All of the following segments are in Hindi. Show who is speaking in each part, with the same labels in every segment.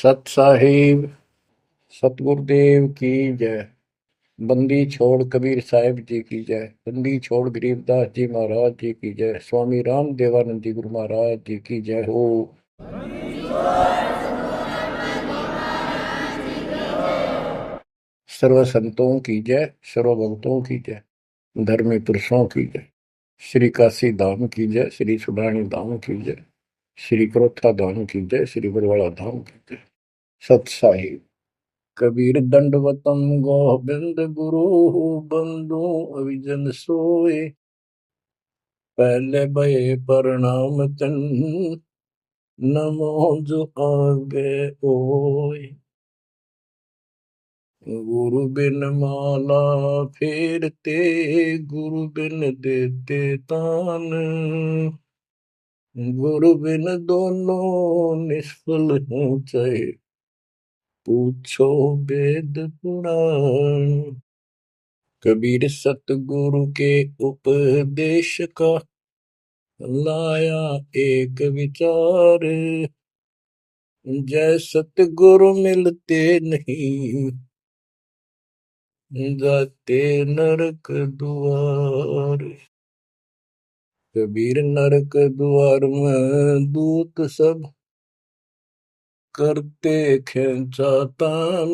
Speaker 1: सत साहिब सतगुरुदेव की जय। बंदी छोड़ कबीर साहिब जी की जय। बंदी छोड़ गरीबदास जी महाराज जी की जय। स्वामी राम देवानंद जी गुरु महाराज जी की जय हो। सर्व संतों की जय, सर्व भक्तों की जय, धर्मी पुरुषों की जय। श्री काशी धाम की जय, श्री सुडानी धाम की जय, श्री क्रोथा धाम की जय, श्री बरवाड़ा धाम की जय। सत साहिब। कबीर दंडवतम गोविंद गुरु बंधु अविजन सोए। पहले भये प्रणाम तन नमो जो आगे ओए। गुरु बिन माला फेरते, गुरु बिन देते तान, गुरु बिन दोनों निष्फल हैं चाहे पूछो वेद पुराण। कबीर सतगुरु के उपदेश का लाया एक विचार। जय सतगुरु मिलते नहीं, जाते नरक द्वार। कबीर नरक द्वार में दूत सब करते खेचा तान,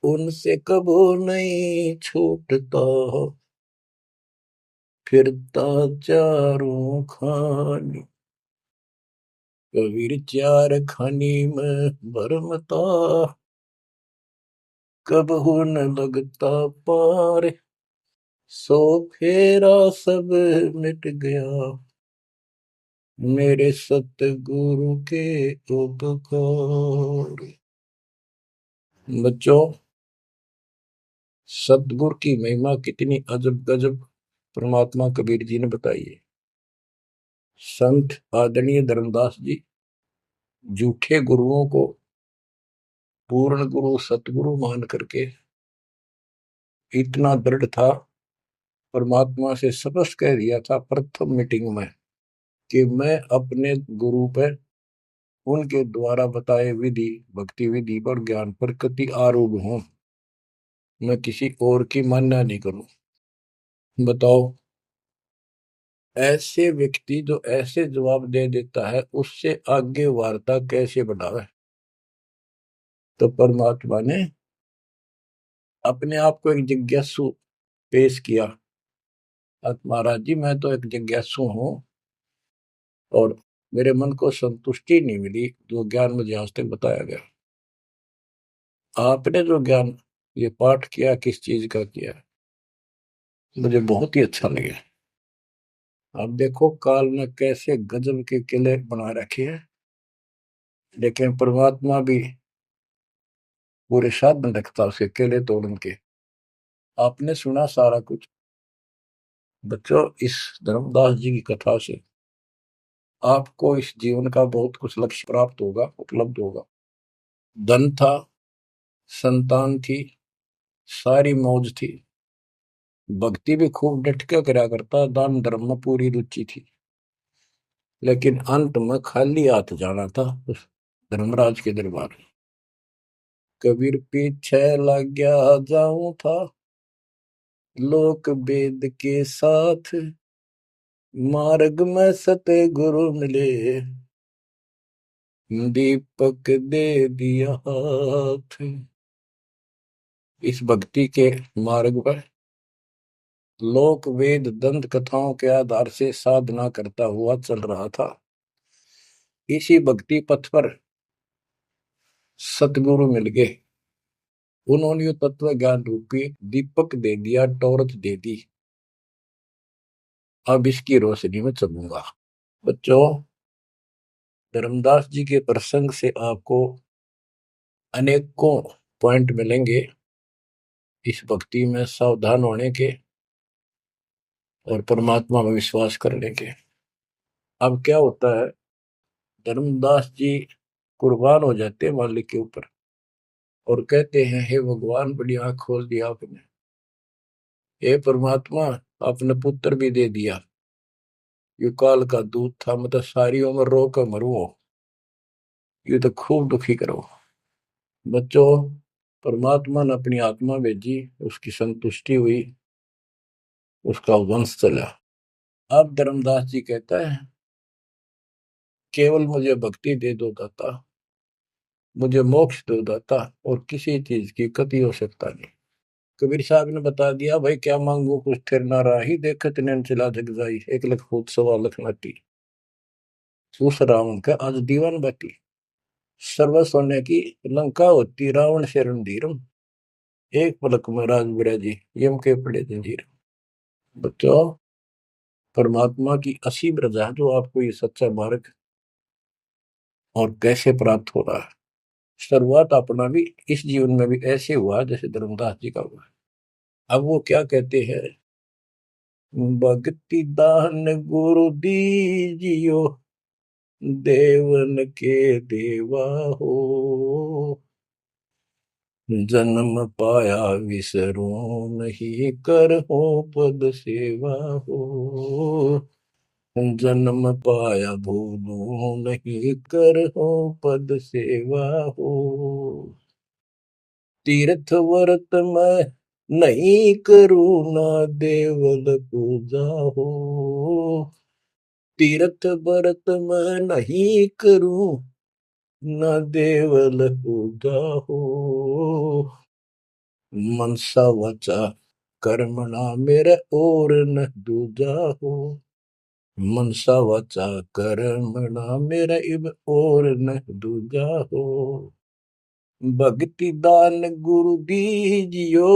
Speaker 1: उनसे कबो नहीं छूटता फिरता चारों खानी। कबीर चार खानी में भरमता, कबहू न लगता पार। सो फेरा सब मिट गया, मेरे सतगुरु के उपकार। बच्चों, सतगुरु की महिमा कितनी अजब गजब परमात्मा कबीर जी ने बताई है। संत आदरणीय धर्मदास जी झूठे गुरुओं को पूर्ण गुरु सतगुरु मान करके इतना दृढ़ था, परमात्मा से स्पष्ट कह दिया था प्रथम मीटिंग में कि मैं अपने गुरु पर उनके द्वारा बताए विधि भक्ति विधि और ज्ञान पर कति आरूढ़ हूं। मैं किसी और की मान्य नहीं करूं। बताओ, ऐसे व्यक्ति जो ऐसे जवाब दे देता है उससे आगे वार्ता कैसे बढ़ावे। तो परमात्मा ने अपने आप को एक जिज्ञासु पेश किया। महाराज जी, मैं तो एक जिज्ञासु हूं और मेरे मन को संतुष्टि नहीं मिली जो ज्ञान मुझे आज तक बताया गया। आपने जो ज्ञान ये पाठ किया किस चीज का किया, मुझे बहुत ही अच्छा लगा। अब देखो काल ने कैसे गजब के किले बना रखे हैं, लेकिन परमात्मा भी पूरे साधन रखता उसके किले तोड़न के। आपने सुना सारा कुछ। बच्चों, इस धर्मदास जी की कथा से आपको इस जीवन का बहुत कुछ लक्ष्य प्राप्त होगा, उपलब्ध होगा। धन था, संतान थी, सारी मौज थी, भक्ति भी खूब डट के करा करता, दान धर्म में पूरी रुचि थी, लेकिन अंत में खाली हाथ जाना था उस धर्मराज के दरबार। कबीर पीछे लग गया जाऊं था, लोक वेद के साथ, मार्ग में सतगुरु मिले, दीपक दे दिया हाथ। इस भक्ति के मार्ग पर लोक वेद दंत कथाओं के आधार से साधना करता हुआ चल रहा था। इसी भक्ति पथ पर सतगुरु मिल गए। उन्होंने तत्व ज्ञान रूपी दीपक दे दिया, टॉर्च दे दी। अब इसकी रोशनी में चलूंगा। बच्चों, धर्मदास जी के प्रसंग से आपको अनेकों पॉइंट मिलेंगे इस भक्ति में सावधान होने के और परमात्मा में विश्वास करने के। अब क्या होता है, धर्मदास जी कुर्बान हो जाते हैं मालिक के ऊपर और कहते हैं, हे भगवान, बड़ी आंख खोल दिया आपने। हे परमात्मा, आपने पुत्र भी दे दिया। युग काल का दूत था, मतलब सारी उम्र रो कर मरुओ। ये तो खूब दुखी करो। बच्चों, परमात्मा ने अपनी आत्मा भेजी, उसकी संतुष्टि हुई, उसका वंश चला। अब धर्मदास जी कहता है, केवल मुझे भक्ति दे दो दाता, मुझे मोक्ष दो दाता, और किसी चीज की कति आवश्यकता नहीं। कबीर साहब ने बता दिया, भाई क्या मांगू कुछ थिर ना राही, देखत नैन चला जग जाई, 1 लाख फूट 1.25 लाख नाटी। उस रावण का आज दीवान बाटी, सर्व सोने की लंका होती, रावण से रणधीरम, एक पलक में राज बिराजी, यम के पड़े जंजीर। बच्चों, परमात्मा की असीम रजा है जो आपको ये सच्चा मार्ग और कैसे प्राप्त हो रहा है। शुरुआत अपना भी इस जीवन में भी ऐसे हुआ जैसे धर्मदास जी का हुआ। अब वो क्या कहते हैं, भक्ति दान गुरु दीजियो, देवन के देवा हो, जन्म पाया विसरो नहीं, कर हो पद सेवा हो, जन्म पाया भूलो नहीं, कर हो पद सेवा हो, तीर्थ व्रत मैं नहीं करूँ ना, देवल पूजा हो, तीर्थ व्रत मैं नहीं करूँ ना, देवल पूजा हो, मनसा वाचा कर्मणा मेरा और न दूजा हो, मनसा वाचा कर्मणा मेरा इब और न दूजा हो, भक्ति दान गुरु दीजियो,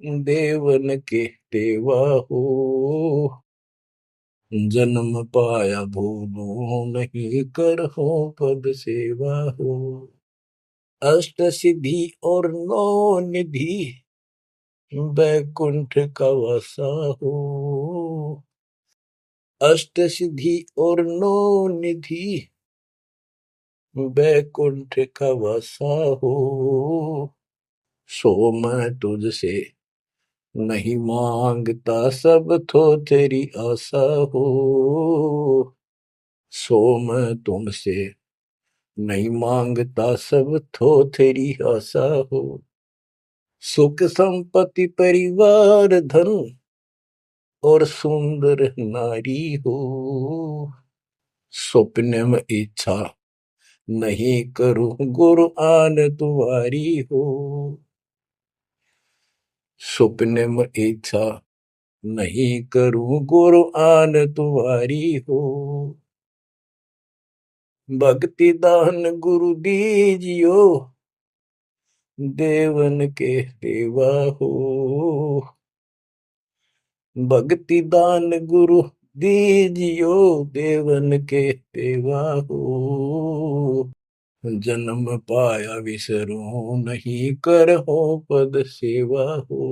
Speaker 1: देवन के देवा हो, जन्म पाया भूलो नहीं, कर हो पद सेवा हो, अष्ट सिद्धि और नौ निधि, बैकुंठ का वासा हो, अष्ट सिद्धि और नौ निधि, बैकुंठ का वासा हो, सो मैं तुझसे नहीं मांगता, सब तो तेरी आशा हो, सो मैं तुमसे नहीं मांगता, सब तो तेरी आशा हो, सुख संपत्ति परिवार धन और सुंदर नारी हो, स्वप्न में इच्छा नहीं करूं, गुरु आन तुम्हारी हो, स्वप्न में इच्छा नहीं करूं, गुरु आन तुम्हारी हो, भक्ति दान गुरु दीजियो, देवन के देवा हो, भक्ति दान गुरु दीजियो, देवन के देवा हो, जन्म पाया विसरो नहीं, कर हो पद सेवा हो,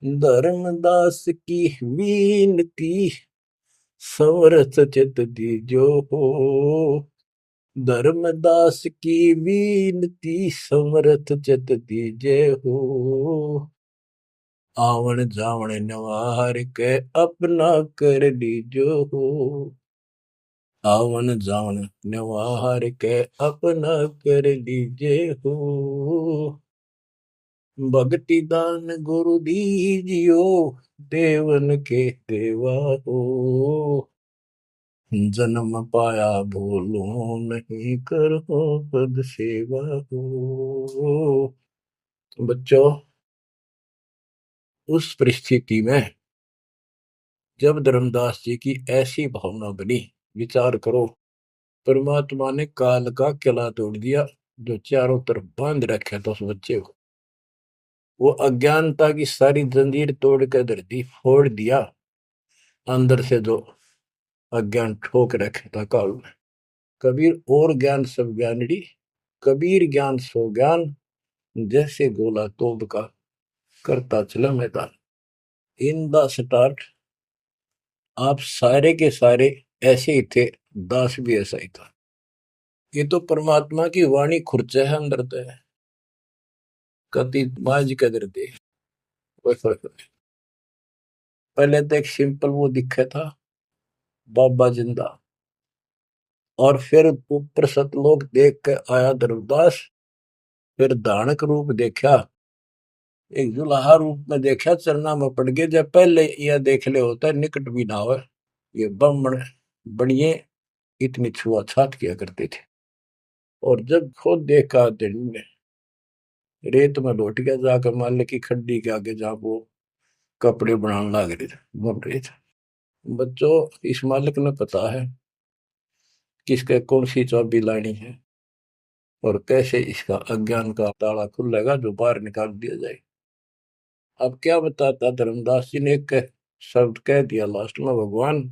Speaker 1: धर्मदास की विनती, समरथ चित दीजो हो, धर्मदास की विनती, समरथ चित दीजे हो, आवन जावन नवार के अपना कर लीजो हो, आवन जावन नवार के अपना कर लीजे हो, भक्ति दान गुरु दीजियो, देवन के देवा हो, जन्म पाया भूलो नहीं, करो पद सेवा हो। बच्चों, उस परिस्थिति में जब धर्मदास जी की ऐसी भावना बनी, विचार करो, परमात्मा ने काल का किला तोड़ दिया जो चारों तरफ बांध रखा था उस बच्चे को, वो अज्ञानता की सारी जंजीर तोड़ कर धरती फोड़ दिया, अंदर से जो अज्ञान ठोक रखे था काल में। कबीर और ज्ञान सब ज्ञानड़ी, कबीर ज्ञान सो ज्ञान, जैसे गोला तोब का करता चला मैदान। इन द स्टार्ट आप सारे के सारे ऐसे ही थे, दास भी ऐसा ही था। ये तो परमात्मा की वाणी खुर्च है अंदर तो है, कति माज कदर दे। पहले तो एक सिंपल वो दिखा था, बाबा जिंदा, और फिर ऊपर सतलोक देख के आया धर्मदास, फिर धानक रूप देखा, एक जुलाहा रूप में देखा, चरना में पड़ गए। जब पहले यह देख ले होता है निकट भी ना हो, ये ब्राह्मण बनिए इतनी छुआछात किया करते थे। और जब खुद देखा दिन ने रेत में लौट गया, जाकर मालिक की खड्डी के आगे जहां वो कपड़े बनाने लग रहे थे, बन रहे थे। बच्चों, इस मालिक ने पता है किसके कौन सी चाबी लानी है और कैसे इसका अज्ञान का ताला खुलेगा जो बाहर निकाल दिया जाए। अब क्या बताता धर्मदास जी ने, एक शब्द कह दिया लास्ट में, भगवान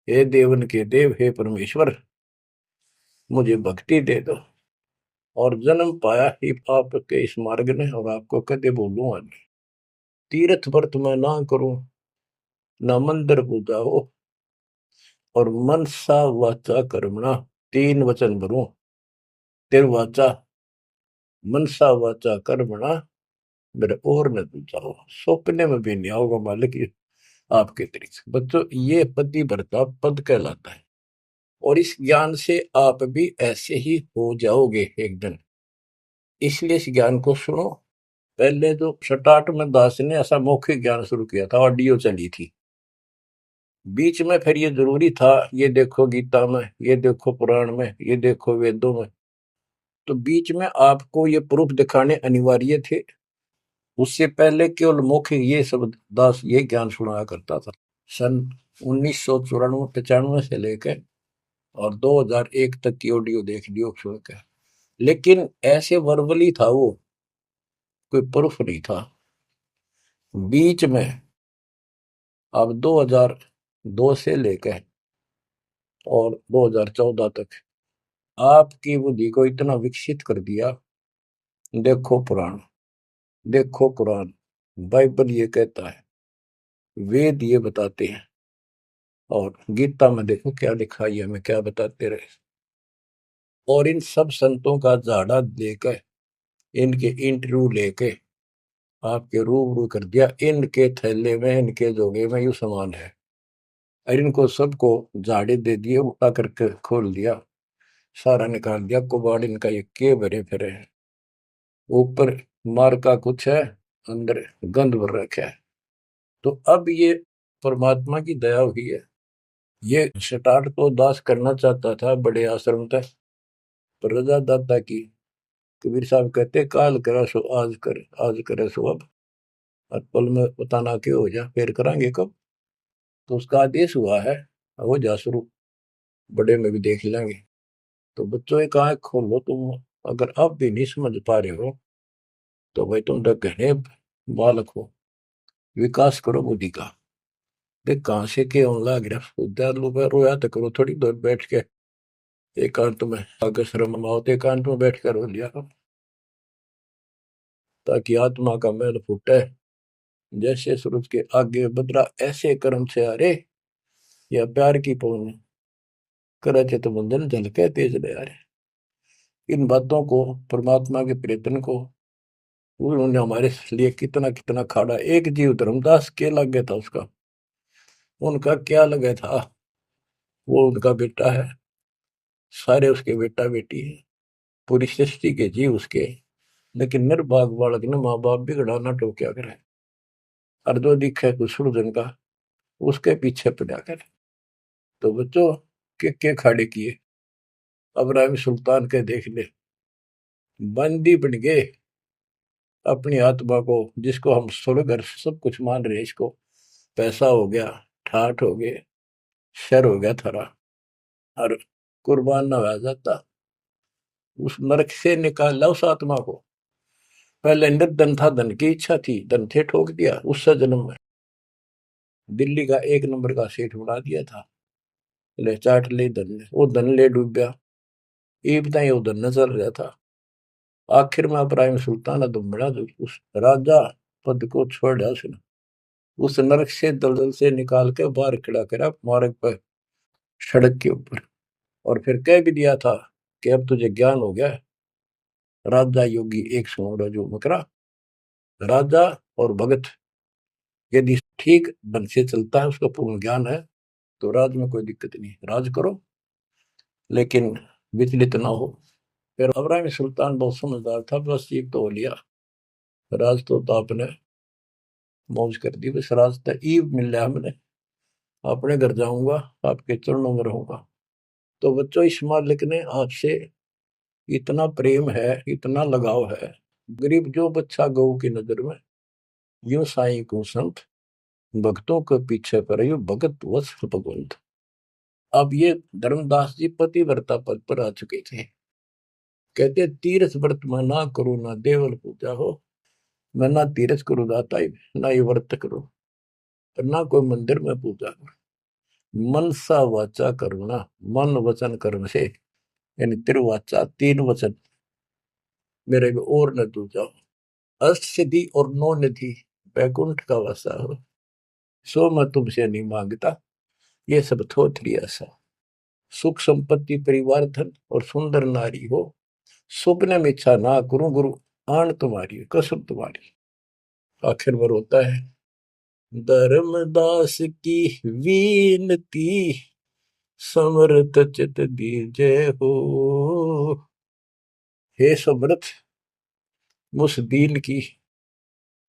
Speaker 1: हे देवन के देव, हे परमेश्वर, मुझे भक्ति दे दो और जन्म पाया ही आपके इस मार्ग ने, और आपको कदे बोलूं आज, तीर्थ व्रत मैं ना करूं, ना मंदिर पूजा हो, और मनसा वाचा कर्मणा, तीन वचन भरूं, तिर वाचा मनसा वाचा कर्मणा, मेरे और न दूजा हो, सपने में भी नहीं आओगे मालिक आपके तरीके। बच्चों, ये पति भरता पद कहलाता है, और इस ज्ञान से आप भी ऐसे ही हो जाओगे एक दिन। इसलिए इस ज्ञान को सुनो। पहले जो स्टार्ट में दास ने ऐसा मौखिक ज्ञान शुरू किया था, ऑडियो चली थी, बीच में फिर ये जरूरी था, ये देखो गीता में, ये देखो पुराण में, ये देखो वेदों में, तो बीच में आपको ये प्रूफ दिखाने अनिवार्य थे। उससे पहले केवल मौखिक ये सब दास ये ज्ञान सुनाया करता था। सन 1994-95 से लेकर और 2001 तक की ऑडियो देख लियो सुन के, लेकिन ऐसे वर्बली था वो, कोई प्रूफ नहीं था। बीच में अब 2002 से लेकर और 2014 तक आपकी बुद्धि को इतना विकसित कर दिया। देखो पुराण, देखो कुरान, बाइबल ये कहता है, वेद ये बताते हैं, और गीता में देखो क्या लिखा है, हमें क्या बताते रहे। और इन सब संतों का झाड़ा लेकर, इनके इंटरव्यू लेके आपके रूबरू कर दिया, इनके थैले में, इनके जोगे में यू सामान है, और इनको सबको झाड़े दे दिए, उठा करके खोल दिया, सारा निकाल दिया कुबाड़ इनका, ये के भरे फिरे हैं, ऊपर मार का कुछ है, अंदर गंध भर रखा है। तो अब ये परमात्मा की दया हुई है। ये स्टार्ट तो दास करना चाहता था बड़े आश्रम तक, पर रजा दाता की। कबीर साहब कहते, काल करा सो आज कर, आज करे सो अब, और पल में पता ना क्यों हो जा, फिर करांगे कब। तो उसका आदेश हुआ है, हो जा शुरू, बड़े में भी देख लेंगे। तो बच्चों एक आंख खोलो तुम, अगर अब भी नहीं समझ पा रहे हो तो भाई तुम घने बालक हो, विकास करो बुद्धि का। देख कहां से के होने लग रहा, उद्यालु में रोया तो करो थोड़ी देर बैठ के, एकांत में आगे शर्म आओ तो एकांत में बैठ कर रो लिया करो, ताकि आत्मा का मैल फूटे। जैसे सूरज के आगे बदरा, ऐसे कर्म से अरे, या प्यार की पौन करे थे तो बंधन झलके तेज ले आ रहे। इन बातों को, परमात्मा के प्रेतन को, उन्होंने हमारे लिए कितना कितना खाड़ा। एक जीव धर्मदास के लगे था उसका, उनका क्या लगे था, वो उनका बेटा है, सारे उसके बेटा बेटी है, पूरी सृष्टि के जीव उसके। लेकिन निर्भाग बालक ने माँ बाप बिगड़ा ना टोक्या करे, और जो दिखे कुछ जन का उसके पीछे पड़ा करे। तो बच्चों, के खाड़े किए, अब्राहिम सुल्तान के देख ले, बंदी बन गए अपनी आत्मा को, जिसको हम स्वर्ग और सब कुछ मान रहे हैं, इसको पैसा हो गया, ठाठ हो गए, शर हो गया थारा, और कुर्बान ना हो जाता, उस नरक से निकाला उस आत्मा को। पहले निर्धन था, धन की इच्छा थी, धन थे ठोक दिया, उससे जन्म में दिल्ली का एक नंबर का सेठ बना दिया था, ले चाट ले धन ले, वो धन ले डूब गया, ये बताइए वो धन न चल रहा था। आखिर में इब्राहिम सुल्तान अदम बड़ा, जो उस राजा पद को छोड़ दिया उसने, उस नरक से दलदल से निकाल के बाहर खड़ा करा मार्ग पर, सड़क के ऊपर, और फिर कह भी दिया था कि अब तुझे ज्ञान हो गया। राजा योगी एक सुनो जो मकरा, राजा और भगत यदि ठीक ढंग से चलता है, उसका पूर्ण ज्ञान है, तो राज में कोई दिक्कत नहीं, राज करो। लेकिन विचलित ना हो। फिर इब्राहिम सुल्तान बहुत समझदार था, बस एक तो हो लिया, राज तो आपने मौज कर दी, बस रास्ता ईब मिल रहा हमने, अपने घर जाऊंगा, आपके चरणों में रहूंगा। तो बच्चों, इस मालिक ने आपसे इतना प्रेम है, इतना लगाव है, गरीब जो बच्चा गऊ की नजर में, यूं साईं को संत, भक्तों के पीछे पर यू भगत वत्स भगवंत। अब ये धर्मदास जी पतिव्रता पद पर आ चुके थे। कहते तीर्थ व्रत मैं ना करूं, ना देवल पूजा हो, मैं ना तीर्थ करूं दाता ही, ना ये व्रत करूं, और ना कोई मंदिर में पूजा करूं। मनसा वाचा करुणा, मन वचन कर्म से, यानी तिरुवाचा, तीन वचन मेरे को और न तू जाओ, अष्ट सिद्धि और नौ निधि, बैकुंठ का वासा हो, सो मैं तुमसे नहीं मांगता, ये सब थोथरी आशा। सुख संपत्ति परिवार धन और सुंदर नारी हो, स्वप्न में इच्छा ना करूं गुरु, आन तुम्हारी कसम तुम्हारी। आखिर में रोता है, धर्मदास की वीनती, समर्थ चित दीजे हो। हे समर्थ, मुझ दीन की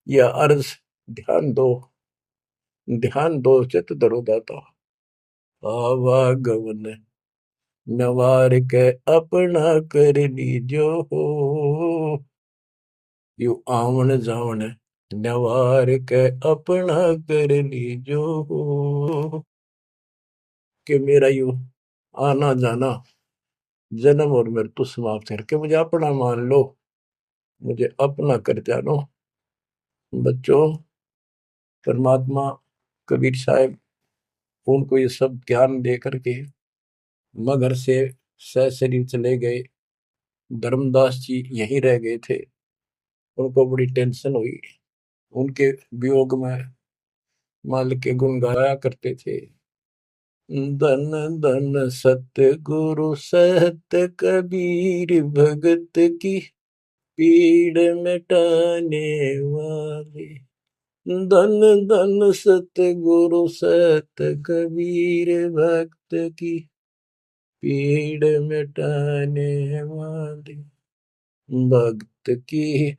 Speaker 1: यह अर्ज ध्यान दो, ध्यान दो, चित धरो दाता। आवागमन नवार के अपना कर लीजो हो, यू आवन जावन नवार के अपना कर लीजो हो। कि मेरा यू आना जाना, जन्म और मृत्यु समाप्त करके मुझे अपना मान लो, मुझे अपना कर जानो। बच्चों, परमात्मा कबीर साहब उनको ये सब ज्ञान दे करके मगर से सशरीर चले गए। धर्मदास जी यहीं रह गए थे, उनको बड़ी टेंशन हुई। उनके वियोग में मालिक के गुण गाया करते थे। धन धन सतगुरु सत्य कबीर, भगत की पीड़ मिटाने वाले। धन धन सतगुरु सत्य कबीर, भक्त की पीड़ मिटाने वाले। भक्त की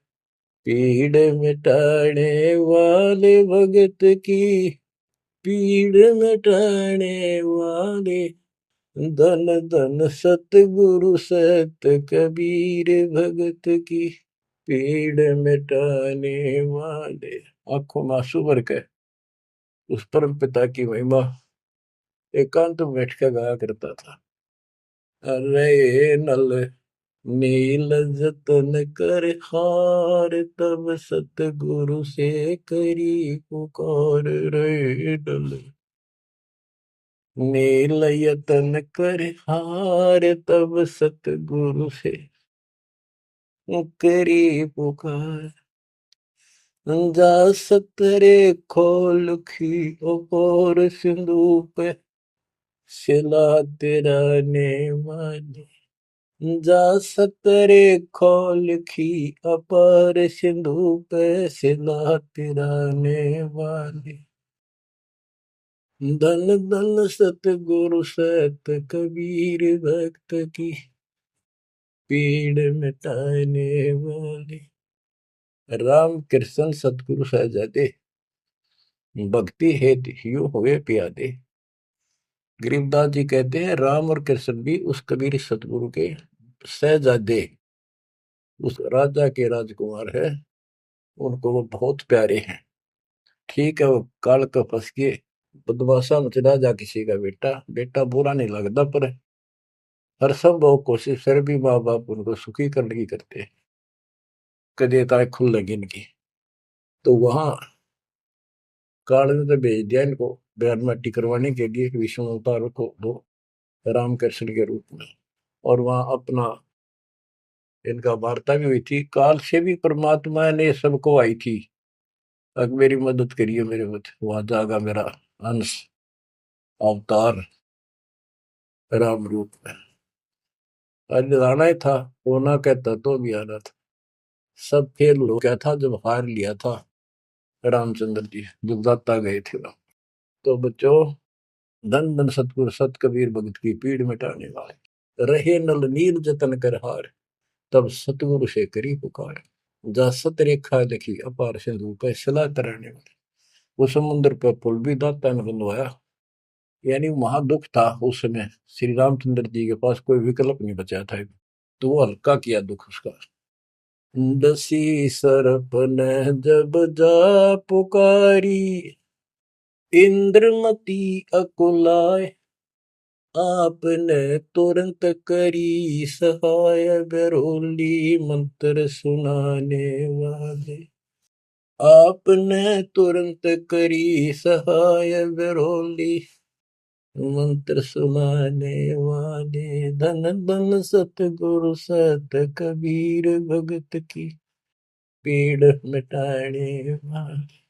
Speaker 1: पीड़ मिटाने वाले, भगत की पीड़ मिटाने वाले। धन धन सतगुरु सत्य कबीर, भगत की पीड़ मिटाने वाले। आंखों में आंसू भर के उस परम पिता की महिमा एकांत में बैठ कर गाया करता था। अरे नल नील जतन कर हार, तब सतगुरु से करी पुकार। रे नल नील यतन कर हार, तब सतगुरु से करी पुकार। जा सतरे खोल खी और सिंधु पे, सिला तेरा ने माने। जा सतरे खोल खी अपार सिंधु पे, सिला तेरा ने वाले। धन धन सतगुरु सत कबीर, भक्त की पीड़ मिटाने वाले। राम कृष्ण सतगुरु सहजादे, भक्ति हेतु ह्यू हुए प्यादे। गरीबदास जी कहते हैं राम और कृष्ण भी उस कबीर सतगुरु के सहजादे, उस राजा के राजकुमार है, उनको वो बहुत प्यारे हैं। ठीक है, वो काल का फंस के बदमाशा मच राजा किसी का बेटा, बेटा बुरा नहीं लगता, पर हर संभव कोशिश फिर भी माँ बाप उनको सुखी करने की करते हैं, कदे ताए खुल लगी इनकी। तो वहां काल ने तो भेज दिया इनको बयान माटी करवाने के लिए विष्णु अवतार को दो रामकृष्ण के रूप में, और वहां अपना इनका वार्ता भी हुई थी। काल से भी परमात्मा ने सबको आई थी, अब मेरी मदद करिए, मेरे मत वहां जागा मेरा अंश अवतार राम रूप में। आज आना ही था, होना कहता तो भी आना था, सब फेल हो गया था जब हार लिया था रामचंद्र जी, जब दाता गए थे राम। तो बच्चों, धन धन सतगुरु सत कबीर, भगत की पीड़ मिटाने वाले। रहे नल नीर जतन कर हार, तब सतगुरु से करी पुकार। जा सत रेखा लिखी अपार सिंधु पे सला तराने वाले। वो समुद्र पे पुल भी दाता ने बनवाया। यानी वहां दुख था उस समय, श्री रामचंद्र जी के पास कोई विकल्प नहीं बचा था, तो वो हल्का किया दुख उसका। दसी सरप ने जब जा पुकारी, इंद्रमती अकुलाय, आपने तुरंत करी सहाय, बरोली मंत्र सुनाने वाले। आपने तुरंत करी सहाय, बरोली मंत्र सुनाने वाले। धन धन सतगुरु सत कबीर, भगत की पीड़ मिटाने वाले।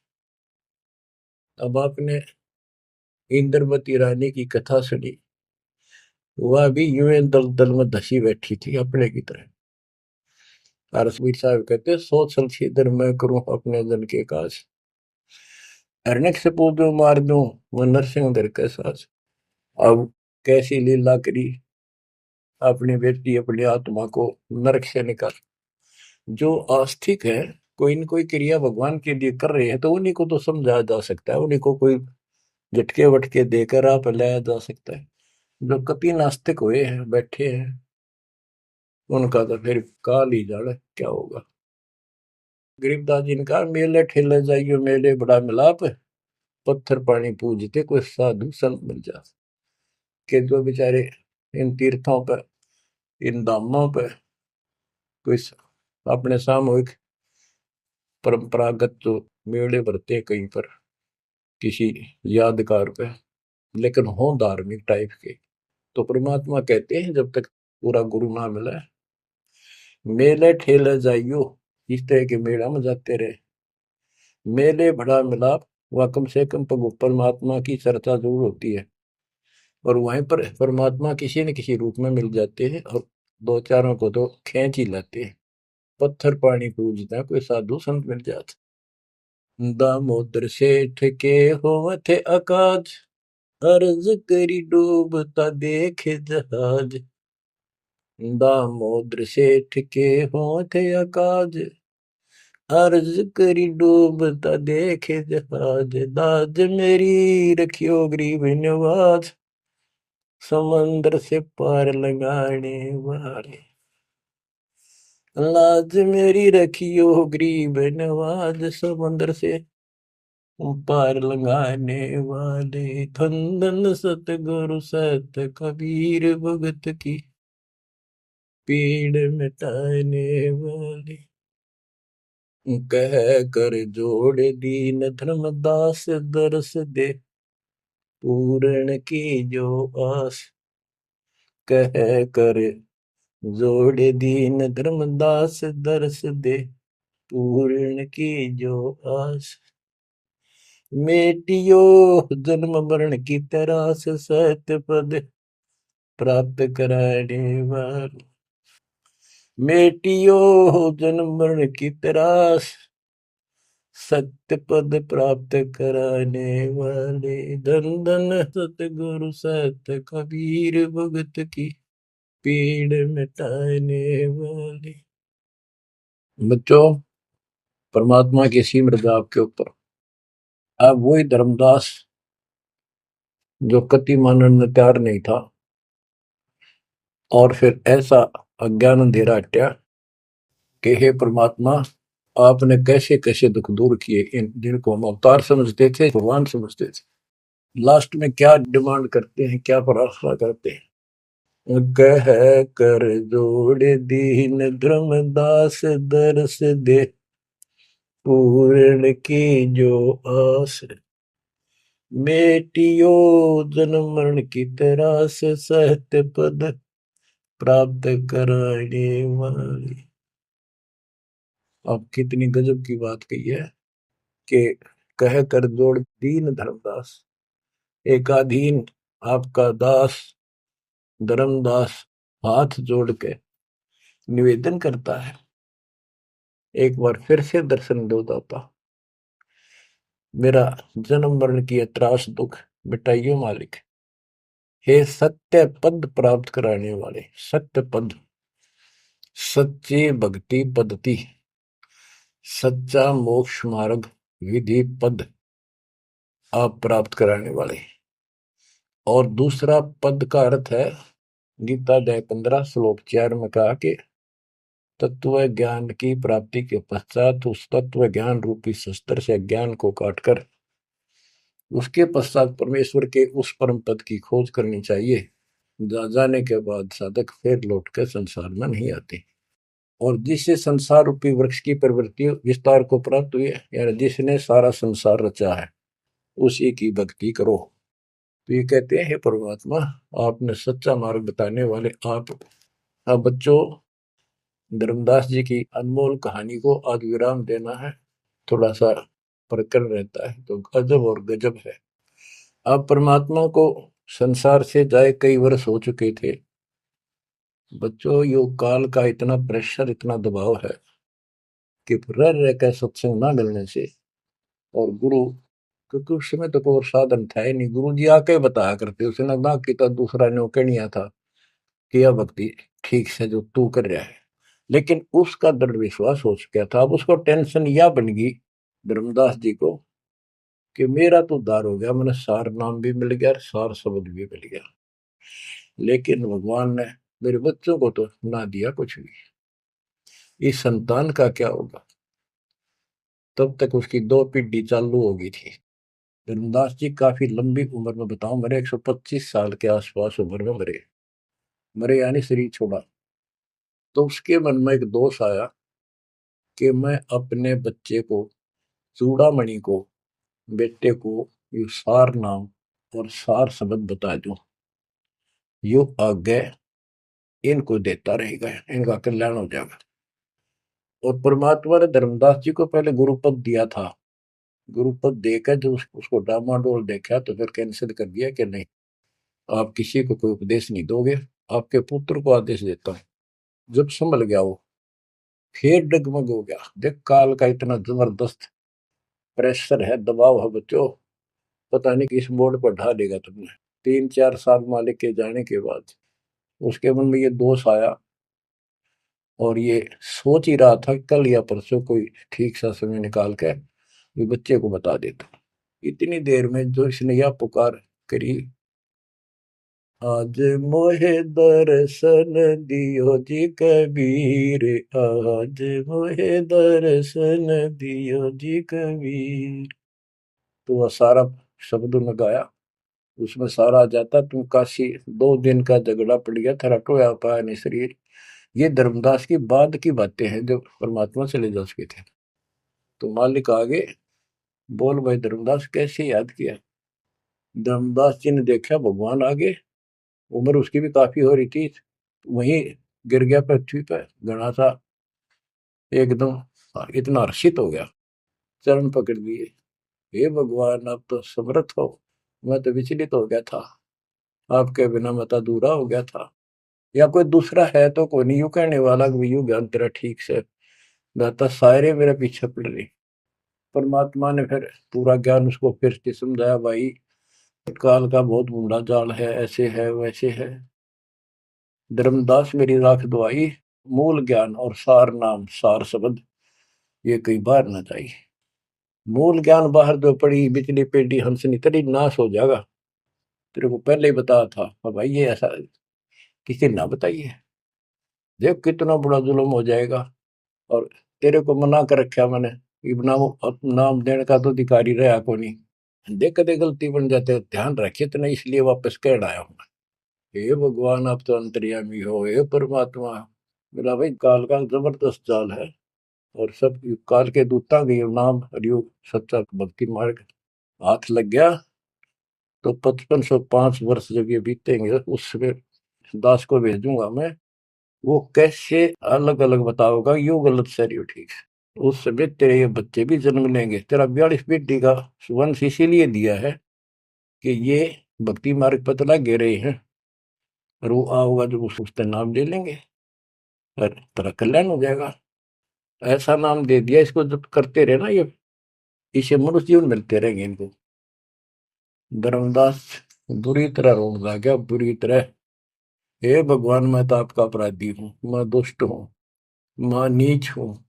Speaker 1: अब आपने इंद्रवती रानी की कथा सुनी, वह भी यूं ही दल दल में धसी बैठी थी अपने की तरह। रसवीर साहब कहते, सोच छलछीदर मैं करूं अपने जन के काज, हरनेक से पूजो मार दूं वह नरसिंह धर के साज। अब कैसी लीला करी अपनी बेटी अपनी आत्मा को नरक से निकाल। जो आस्तिक है, कोई न कोई क्रिया भगवान के लिए कर रहे हैं, तो उन्हीं को तो समझाया जा सकता है, उन्हीं को कोई झटके वटके देकर आप लाया जा सकता है। जो कति नास्तिक हुए हैं बैठे हैं, उनका तो फिर काल ही जाने क्या होगा। गरीबदास जी ने कहा, मेले ठेले जाइयो मेले बड़ा मिलाप, पत्थर पानी पूजते कोई साधु संत मिल जा। के जो बेचारे इन तीर्थों पर, इन धामों पर कोई अपने सामूहिक परंपरागत जो मेले भरते कहीं पर किसी यादगार पे, लेकिन हो धार्मिक टाइप के, तो परमात्मा कहते हैं जब तक पूरा गुरु ना मिला, मेले ठेले जाइयो, इस तरह के मेला में जाते रहे, मेले बड़ा मिलाप, वह कम से कम परमात्मा की चर्चा जरूर होती है, और वहीं पर परमात्मा किसी न किसी रूप में मिल जाते हैं, और दो चारों को तो खींच ही लाते हैं। पत्थर पानी पूजता कोई साधु संत मिल जाते। दामोदर सेठ के होवत अकाज, अर्ज करी डूबता देखे जहाज। दामोदर सेठ के होवत अकाज, अर्ज करी डूबता देखे जहाज। दाज मेरी रखियो गरीब नवाज, समंदर से पार लगाने वाले। लाज मेरी रखियो गरीब नवाज, समंदर से पार लगाने वाले। धन धन सतगुरु सत कबीर, भगत की पीड़ मिटाने वाले। कह कर जोड़ दीन धर्मदास, दरस दे पूर्ण की जो आस। कह कर जोड़ दीन धर्मदास, दरस दे पूर्ण की जो आस। मेटियो जन्म मरण की तरास, सत्य पद प्राप्त कराने वाले। मेटियो जन्म मरण की तरास, सत्य पद प्राप्त कराने वाले। धन धन सतगुरु सत कबीर, भगत की पीड़ मिटाने वाले। बच्चों, परमात्मा की सिमरन आपके ऊपर। अब वही धर्मदास जो कति मानने में तैयार नहीं था, और फिर ऐसा अज्ञान अंधेरा हटा कि हे परमात्मा, आपने कैसे कैसे दुख दूर किए, इन जिनको हम अवतार समझते थे, भगवान समझते थे, लास्ट में क्या डिमांड करते हैं, क्या प्रार्थना करते हैं। कह कर जोड़ दीन धर्मदास, दरस दे पूर्ण की जो आस। मेटियो जन्म मरण की तरास, सहत पद प्राप्त कराने वाली। अब कितनी गजब की बात कही है कि कह कर जोड़ दीन धर्मदास, एक अधीन आपका दास धर्मदास हाथ जोड़ के निवेदन करता है, एक बार फिर से दर्शन दो दाता, मेरा जन्म मरण की त्रास दुख मिटाइयो मालिक। हे सत्य पद प्राप्त कराने वाले, सत्य पद, सच्ची भक्ति पद्धति, सच्चा मोक्ष मार्ग विधि पद आप प्राप्त कराने वाले। और दूसरा पद का अर्थ है, गीता अध्याय 15 श्लोक 4 में कहा कि तत्व ज्ञान की प्राप्ति के पश्चात उस तत्व ज्ञान रूपी शस्त्र से ज्ञान को काटकर उसके पश्चात परमेश्वर के उस परम पद की खोज करनी चाहिए। जाने के बाद साधक फिर लौट कर संसार में नहीं आते। और जिससे संसार रूपी वृक्ष की प्रवृत्ति विस्तार को प्राप्त हुई है, यानी जिसने सारा संसार रचा है, उसी की भक्ति करो। तो ये कहते हैं, हे परमात्मा, आपने सच्चा मार्ग बताने वाले आप। अब बच्चों, धर्मदास जी की अनमोल कहानी को आज विराम देना है। थोड़ा सा प्रकरण रहता है तो गजब और गजब है। अब परमात्मा को संसार से जाए कई वर्ष हो चुके थे। बच्चों, योग काल का इतना प्रेशर, इतना दबाव है कि रह रह कर सत्संग ना मिलने से, और गुरु, क्योंकि उस समय तो कोई और साधन था ही नहीं, गुरु जी आके बताया करते, उसने ना कि तो दूसरा न्योके नहीं आता कि यह भक्ति ठीक से जो तू कर रहा है। लेकिन उसका दृढ़ विश्वास हो चुका था। अब उसको टेंशन यह बन गई धर्मदास जी को कि मेरा तो उद्धार हो गया, मैंने सार नाम भी मिल गया, सार शब्द भी मिल गया, लेकिन भगवान ने मेरे बच्चों को तो ना दिया कुछ भी। इस संतान का क्या होगा? तब तक उसकी 2 पीढ़ी चालू हो गई थी। धर्मदास जी काफी लंबी उम्र में, बताऊं, मेरे 125 साल के आसपास उम्र में मरे। मरे यानी शरीर छोड़ा। तो उसके मन में एक दोष आया कि मैं अपने बच्चे को, चूड़ामणि को, बेटे को ये सार नाम और सार शब्द बता दूं, यो आगे इनको देता रहेगा, इनका कल्याण हो जाएगा। और परमात्मा ने धर्मदास जी को पहले गुरुपद दिया था। गुरुपद देकर जो उसको डामाडोल देखा तो फिर कैंसिल कर दिया कि नहीं, आप किसी को कोई उपदेश नहीं दोगे, आपके पुत्र को आदेश देता हूं। जब संभल गया वो, फिर डगमग हो गया। देख, काल का इतना जबरदस्त प्रेशर है, दबाव है बच्चों, पता नहीं किस मोड़ पर ढा देगा तुमने। 3-4 साल मालिक के जाने के बाद उसके मन में ये दोष आया, और ये सोच ही रहा था कल या परसों कोई ठीक सा समय निकाल के ये बच्चे को बता देता। इतनी देर में जो इसने यह पुकार करी, आज मोहे दर्शन दियो जी कबीर, आज मोहे दर्शन दियो जी कबीर। तो वह सारा शब्द में गाया, उसमें सारा आ जाता, तुम काशी 2 दिन का झगड़ा पड़ गया, तेरा टोया पाया नहीं शरीर। ये धर्मदास की बाद की बातें हैं, जब परमात्मा चले जा चुके थे। तो मालिक आगे बोल, भाई धर्मदास कैसे याद किया? धर्मदास जी ने देखा भगवान आगे, उम्र उसकी भी काफी हो रही थी, वहीं गिर गया पृथ्वी पर घना सा, एकदम इतना हर्षित हो गया, चरण पकड़ लिए। हे भगवान, आप तो समर्थ हो, मैं तो विचलित हो गया था, आपके बिना मैं तो अधूरा हो गया था। या कोई दूसरा है तो कोई नहीं, यूं कहने वाला कि यूं ज्ञान तेरा ठीक से दाता, सारे मेरे पीछे पड़ रही। परमात्मा ने फिर पूरा ज्ञान उसको फिर से समझाया, भाई काल का बहुत बूढ़ा जाल है, ऐसे है वैसे है। धर्मदास मेरी राख दुआई, मूल ज्ञान और सार नाम सार शब्द ये कई बार ना जाई। मूल ज्ञान बाहर जो पड़ी बिजली पेटी हंसनी तरी नाश हो जाएगा। तेरे को पहले ही बताया था, भाई ये ऐसा किसी ना बताइए, देख कितना बड़ा जुल्म हो जाएगा। और तेरे को मना कर रखा मैंने, नाम देने का तो अधिकारी रहा को नहीं। देख कदे गलती बन जाते, ध्यान रखे तो नहीं, इसलिए वापस कह आया हूं। हे भगवान, आप तो अंतर्यामी हो, हे परमात्मा। मेरा भाई काल का जबरदस्त जाल है, और सब काल के दूता के नाम हरियोग सच्चा भक्ति मार्ग हाथ लग गया तो 5505 वर्ष जब ये बीतेंगे, उसमें दास को भेजूंगा मैं, वो कैसे अलग अलग बताओगा, यू गलत सही हो ठीक है। उस समय तेरे ये बच्चे भी जन्म लेंगे। तेरा 42 पीढ़ी का वंश इसीलिए दिया है कि ये भक्ति मार्ग पर चला गे रहे हैं, और वो आओगा जो उसका नाम ले लेंगे और तेरा कल्याण हो जाएगा। ऐसा नाम दे दिया, इसको जब करते रहे ना, ये इसे मनुष्य जीवन मिलते रहेंगे इनको। धर्मदास बुरी तरह रोने लगा, बुरी तरह। हे भगवान, मैं तो आपका अपराधी हूँ, मैं दुष्ट हूँ, मैं नीच हूँ।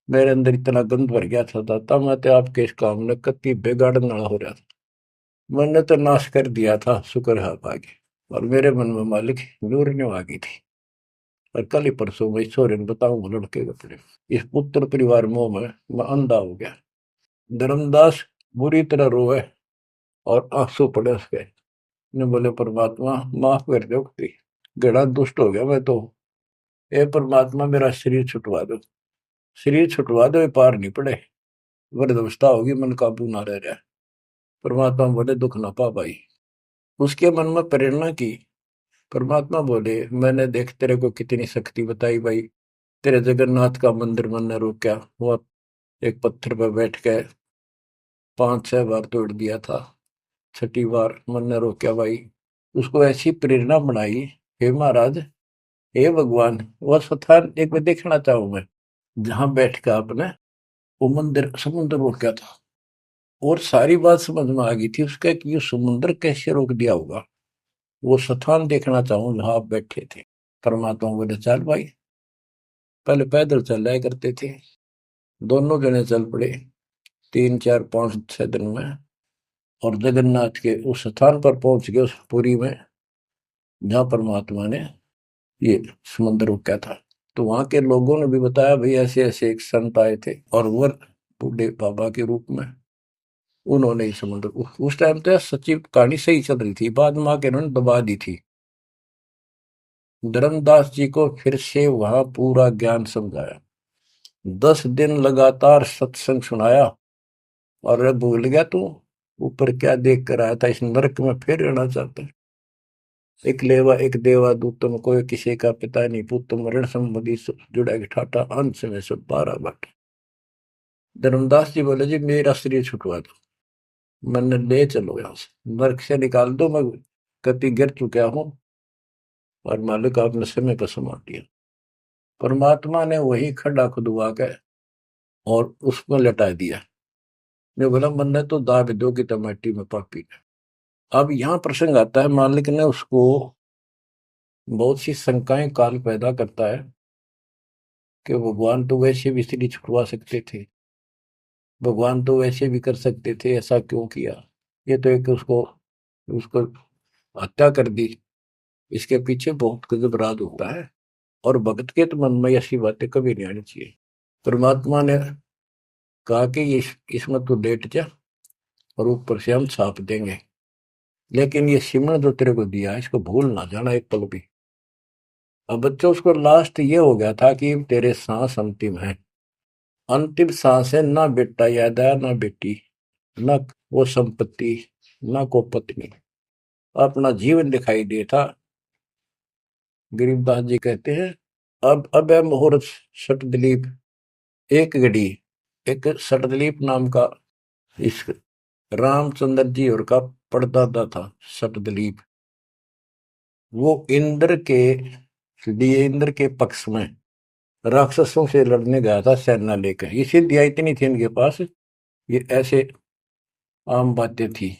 Speaker 1: मेरे अंदर इतना गंद भर गया था दाता, मैं तो आपके इस काम ने कति बिगाड़ने वाला हो रहा था। मैंने तो नाश कर दिया था, शुक्र है आप आगे। और मेरे मन में मालिक नूरने आ गई थी। और कल ही परसों मैं ईश्वर बताऊं लड़के के अपने इस पुत्र परिवार मोह में मैं अंधा हो गया। धर्मदास बुरी तरह रोए और आंसू पड़े उसके। ने बोले परमात्मा माफ कर दो, गड़ा दुष्ट हो गया मैं तो। ए परमात्मा मेरा शरीर छुटवा दो, शरीर छुटवा दो, ये पार नहीं पड़े, वृद्धावस्था होगी, मन काबू ना रह रहा। परमात्मा बोले दुख ना पा भाई। उसके मन में प्रेरणा की। परमात्मा बोले मैंने देख तेरे को कितनी शक्ति बताई भाई। तेरे जगन्नाथ का मंदिर मैंने रोका, वो एक पत्थर पर बैठ के 5-6 बार तोड़ दिया था, छठी बार मैंने रोका भाई। उसको ऐसी प्रेरणा बनाई, हे महाराज, हे भगवान, वह स्थान एक बार देखना चाहूं मैं जहां बैठ के आपने वो मंदिर समुद्र रोका था। और सारी बात समझ में आ गई थी उसका कि ये समुद्र कैसे रोक दिया होगा। वो स्थान देखना चाहूं जहां आप बैठे थे। परमात्मा बोले चल भाई। पहले पैदल चल रहा करते थे, दोनों जने चल पड़े 3-4-5-6 दिन में। और जगन्नाथ के उस स्थान पर पहुंच गए, उस पुरी में जहां परमात्मा ने ये समुद्र रोका था। तो वहां के लोगों ने भी बताया भाई ऐसे ऐसे एक संत आए थे और वो बूढ़े बाबा के रूप में उन्होंने ही समुद्र उस टाइम तो सच्ची कहानी सही चल रही थी, बाद में आके उन्होंने दबा दी थी। धर्मदास जी को फिर से वहां पूरा ज्ञान समझाया, 10 दिन लगातार सत्संग सुनाया। और अब भूल गया तू ऊपर क्या देख कर आया था, इस नरक में फिर रहना चाहता है। एक लेवा एक देवा दूतम कोई किसी का पिता नहीं पुतम ऋण संबंधी जुड़ा के ठाटा अंश में सब 12 बाटे। धर्मदास जी बोले जी मेरा शरीर छुटवा दो, मैंने ले चलो यहाँ से, नरक से निकाल दो, मैं कति गिर चुका हूँ और मालिक आपने समय पर संभाल दिया। परमात्मा ने वही खड्डा खुदवा के और उसको लटा दिया। ने बोला मैंने तो दाब दो की टमाटी में पापी। अब यहाँ प्रसंग आता है, मालिक ने उसको बहुत सी शंकाएं काल पैदा करता है कि भगवान तो वैसे भी स्त्री छुड़वा सकते थे, भगवान तो वैसे भी कर सकते थे, ऐसा क्यों किया। ये तो एक उसको उसको हत्या कर दी। इसके पीछे बहुत गजब राज होता है। और भगत के तो मन में ऐसी बातें कभी नहीं आनी चाहिए। परमात्मा ने कहा कि इसमें तो लेट जा और ऊपर से हम छाप देंगे, लेकिन ये सिमरन जो तेरे को दिया है इसको भूल ना जाना एक पल भी। अब बच्चों उसको लास्ट ये हो गया था कि तेरे सांस अंतिम है, अंतिम सांस है, ना बेटा याद आया ना बेटी, ना वो संपत्ति, ना को पत्नी, अपना जीवन दिखाई देता। गरीबदास जी कहते हैं अब है मुहूर्त सटदलीप एक घड़ी। एक सटदलीप नाम का इस रामचंद्र जी और का परदादा था सटदलीप। वो इंद्र के लिए इंद्र के पक्ष में राक्षसों से लड़ने गया था सेना लेकर। ये सिद्धियां इतनी थी इनके पास, ये ऐसे आम बातें थी।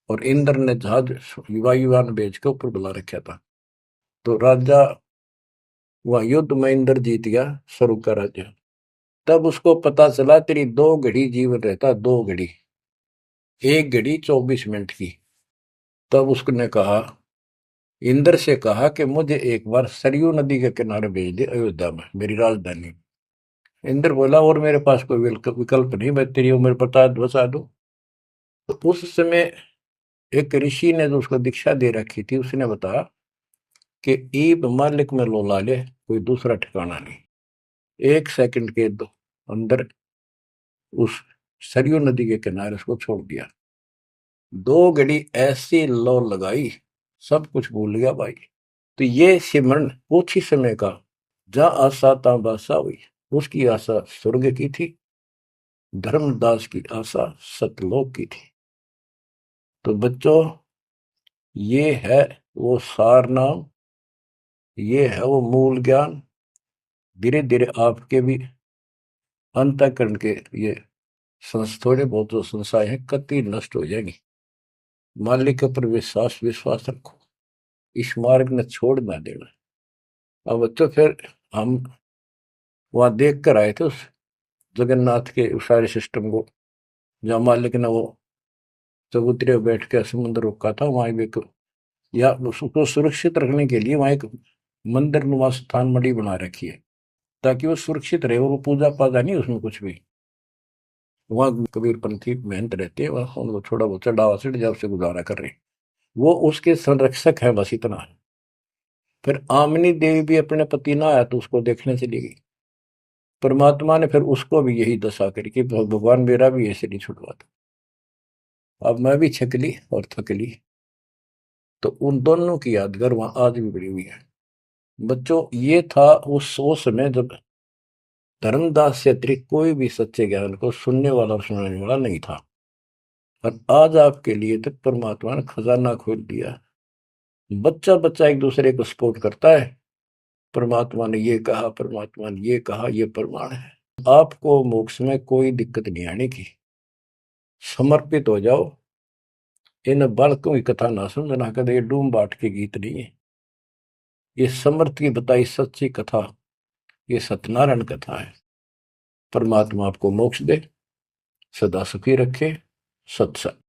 Speaker 1: और इंद्र ने जहाज वायुयान भेज के ऊपर बुला रखा था। तो राजा वह युद्ध में इंद्र जीत गया, स्वर्ग का राजा। तब उसको पता चला तेरी 2 घड़ी जीवन रहता, 2 घड़ी, 1 घड़ी 24 मिनट की। तब उसने कहा, इंद्र से कहा कि मुझे एक बार सरयू नदी के किनारे भेज दे अयोध्या में, मेरी राजधानी। इंद्र बोला और मेरे पास कोई विकल्प नहीं, मैं तेरी उम्र बता दूं। तो उस समय एक ऋषि ने जो उसको दीक्षा दे रखी थी उसने बताया कि ईब मालिक में लोला ले, कोई दूसरा ठिकाना नहीं। 1 सेकंड के अंदर उस सरयू नदी के किनारे उसको छोड़ दिया। 2 घड़ी ऐसी लो लगाई, सब कुछ भूल गया भाई। तो ये सिमरन कुछ ही समय का, जहां आशा ता बासा हुई। उसकी आशा स्वर्ग की थी, धर्मदास की आशा सतलोक की थी। तो बच्चों ये है वो सार नाम, ये है वो मूल ज्ञान। धीरे धीरे आपके भी अंतःकरण के ये थोड़े बहुत जो संशय है कति नष्ट हो जाएंगी। मालिक के ऊपर विश्वास विश्वास रखो, इस मार्ग ने छोड़ ना देना। अब तो फिर हम वहां देख कर आए थे उस जगन्नाथ के उस सारे सिस्टम को, जहाँ मालिक ने वो चबूतरे बैठ के समुद्र रोका था, वहां भी एक, या उसको सुरक्षित रखने के लिए वहां एक मंदिर नुमा स्थान मणि बना रखी है, ताकि वो सुरक्षित रहे और वो पूजा पाजा नहीं उसमें कुछ भी। वहां कबीरपंथी मेहनत रहती है, वहां उनको थोड़ा बहुत चढ़ावा चढ़ जाओ से गुजारा कर रहे हैं, वो उसके संरक्षक है, बस इतना है। फिर आमनी देवी भी अपने पति ना आया तो उसको देखने चली गई। परमात्मा ने फिर उसको भी यही दशा करी कि भगवान मेरा भी ऐसे नहीं छुड़वाता। अब मैं भी छक ली और थक ली। तो उन दोनों की यादगार वहां आज भी बड़ी हुई है। बच्चों, ये था उस समय जब धर्मदास से अतिरिक्त कोई भी सच्चे ज्ञान को सुनने वाला और सुनाने वाला नहीं था, और आज आपके लिए तक परमात्मा ने खजाना खोल दिया। बच्चा बच्चा एक दूसरे को सपोर्ट करता है, परमात्मा ने ये कहा, परमात्मा ने ये कहा, ये प्रमाण है। आपको मोक्ष में कोई दिक्कत नहीं आने की। समर्पित हो जाओ। इन बालकों की कथा ना समझना कदे, ये डूम बाट के गीत नहीं है, ये समर्थ की बताई सच्ची कथा, ये सत्यनारायण कथा है। परमात्मा आपको मोक्ष दे, सदा सुखी रखे। सत्संग।